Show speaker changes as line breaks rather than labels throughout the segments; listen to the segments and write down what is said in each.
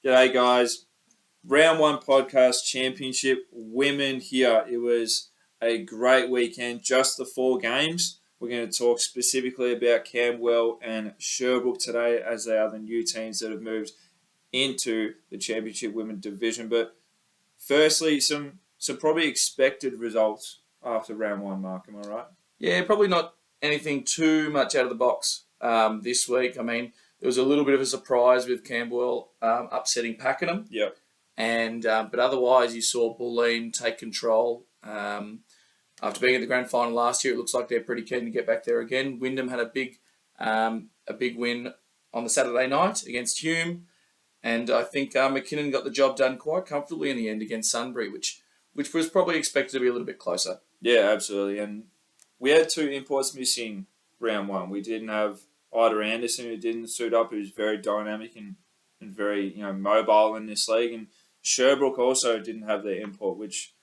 G'day, guys. Round 1 podcast championship women here. It was a great weekend, just the 4 games. We're going to talk specifically about Camberwell and Sherbrooke today, as they are the new teams that have moved into the championship women division. But firstly, some probably expected results after round 1, Mark. Am I right?
Yeah, probably not anything too much out of the box this week. I mean, there was a little bit of a surprise with Camberwell upsetting Pakenham.
Yep.
And but otherwise, you saw Bulleen take control. After being at the grand final last year, it looks like they're pretty keen to get back there again. Wyndham had a big win on the Saturday night against Hume, and I think McKinnon got the job done quite comfortably in the end against Sunbury, which was probably expected to be a little bit closer.
Yeah, absolutely. And we had 2 imports missing round 1. We didn't have Ida Anderson, who didn't suit up, who's very dynamic and very mobile in this league. And Sherbrooke also didn't have their import, which,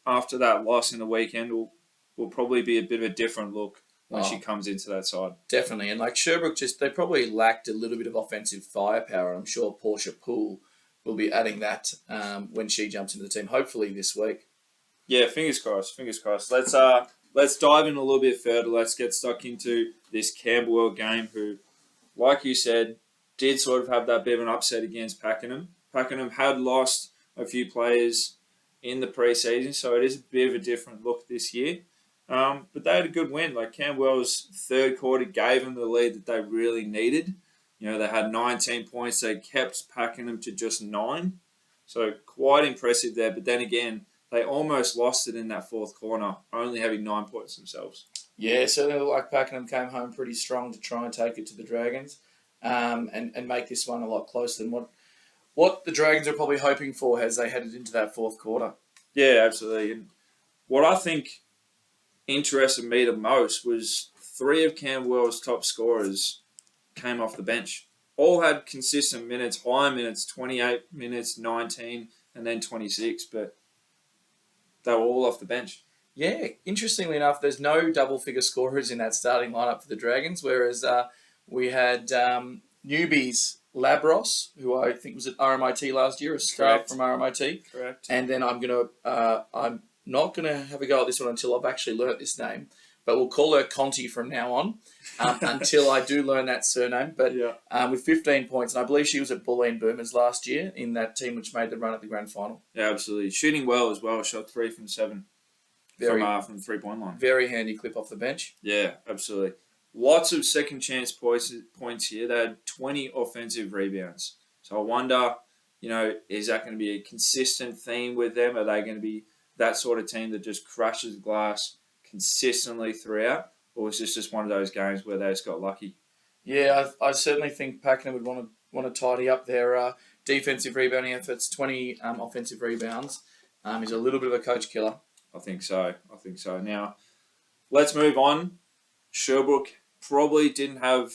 after that loss in the weekend will probably be a bit of a different look when she comes into that side.
Definitely. And like Sherbrooke, they probably lacked a little bit of offensive firepower. I'm sure Portia Poole will be adding that when she jumps into the team, hopefully this week.
Yeah, fingers crossed. Fingers crossed. Let's dive in a little bit further. Let's get stuck into this Camberwell game, who, like you said, did sort of have that bit of an upset against Pakenham. Pakenham had lost a few players in the pre-season, so it is a bit of a different look this year. But they had a good win. Like, Camberwell's third quarter gave them the lead that they really needed. They had 19 points. They kept Pakenham to just 9. So quite impressive there. But then again, they almost lost it in that fourth corner, only having 9 points themselves.
Yeah, certainly looked like Pakenham came home pretty strong to try and take it to the Dragons and make this one a lot closer than what the Dragons are probably hoping for as they headed into that fourth quarter.
Yeah, absolutely. And what I think interested me the most was 3 of Camberwell's top scorers came off the bench. All had consistent minutes, high minutes, 28 minutes, 19, and then 26, but they were all off the bench.
Yeah, interestingly enough, there's no double-figure scorers in that starting lineup for the Dragons, whereas we had newbies Labros, who I think was at RMIT last year, a star from RMIT.
Correct.
And then I'm not gonna have a go at this one until I've actually learnt this name, but we'll call her Conti from now on until I do learn that surname. But with 15 points, and I believe she was at Bulleen Boomers last year in that team which made the run at the grand final.
Yeah, absolutely. Shooting well as well. Shot 3 from 7 from the 3-point line.
Very handy clip off the bench.
Yeah, absolutely. Lots of second chance points here. They had 20 offensive rebounds. So I wonder, is that going to be a consistent theme with them? Are they going to be that sort of team that just crushes glass consistently throughout? Or is this just one of those games where they just got lucky?
Yeah, I certainly think Pakenham would want to tidy up their defensive rebounding efforts. 20 offensive rebounds is a little bit of a coach killer.
I think so. Now, let's move on. Sherbrooke probably didn't have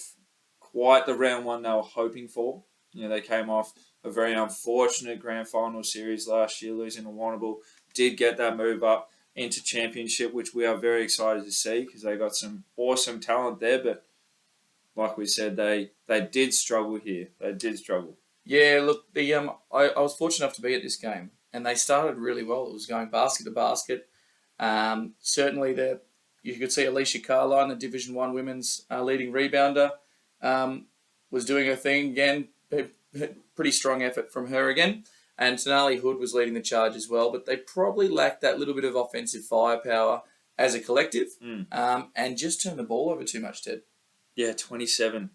quite the round 1 they were hoping for. They came off a very unfortunate grand final series last year, losing to Warrnambool. Did get that move up into championship, which we are very excited to see because they got some awesome talent there. But like we said, they did struggle here. They did struggle.
Yeah, look, I was fortunate enough to be at this game, and they started really well. It was going basket to basket. Certainly, you could see Alicia Carline, the Division 1 women's leading rebounder, was doing her thing again. Pretty strong effort from her again. And Sonali Hood was leading the charge as well, but they probably lacked that little bit of offensive firepower as a collective and just turned the ball over too much, Ted.
Yeah, 27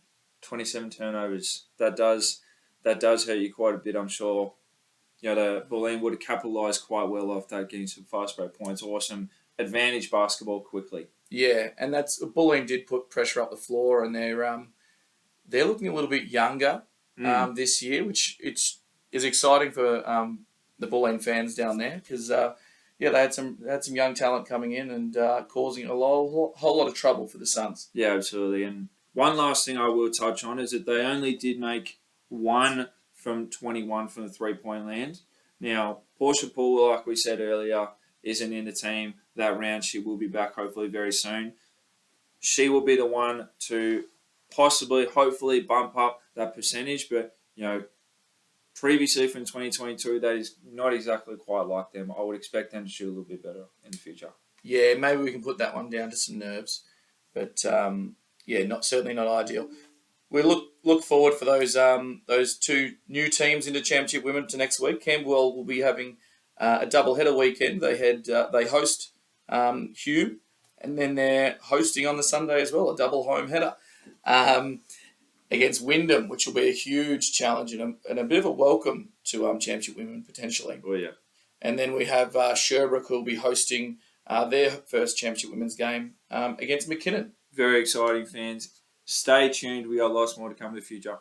turnovers. That does hurt you quite a bit, I'm sure. The Bulleen would have capitalised quite well off that, getting some fast break points. Awesome advantage basketball quickly.
Yeah, and Bulleen did put pressure up the floor, and they're looking a little bit younger this year, which is exciting for the Bulleen fans down there because they had some young talent coming in and causing a whole lot of trouble for the Suns.
Yeah, absolutely. And one last thing I will touch on is that they only did make 1 from 21 from the 3-point land. Now, Portia Poole, like we said earlier, isn't in the team that round. She will be back hopefully very soon. She will be the one to hopefully bump up that percentage, but previously from 2022, that is not exactly quite like them. I would expect them to shoot a little bit better in the future.
Yeah, maybe we can put that one down to some nerves, but certainly not ideal. We look forward for those two new teams into Championship Women to next week. Camberwell will be having a double header weekend. They host Hume, and then they're hosting on the Sunday as well, a double home header against Wyndham, which will be a huge challenge and a bit of a welcome to Championship Women potentially.
Oh yeah.
And then we have Sherbrooke, who will be hosting their first Championship Women's game against McKinnon.
Very exciting, fans. Stay tuned. We got lots more to come in the future.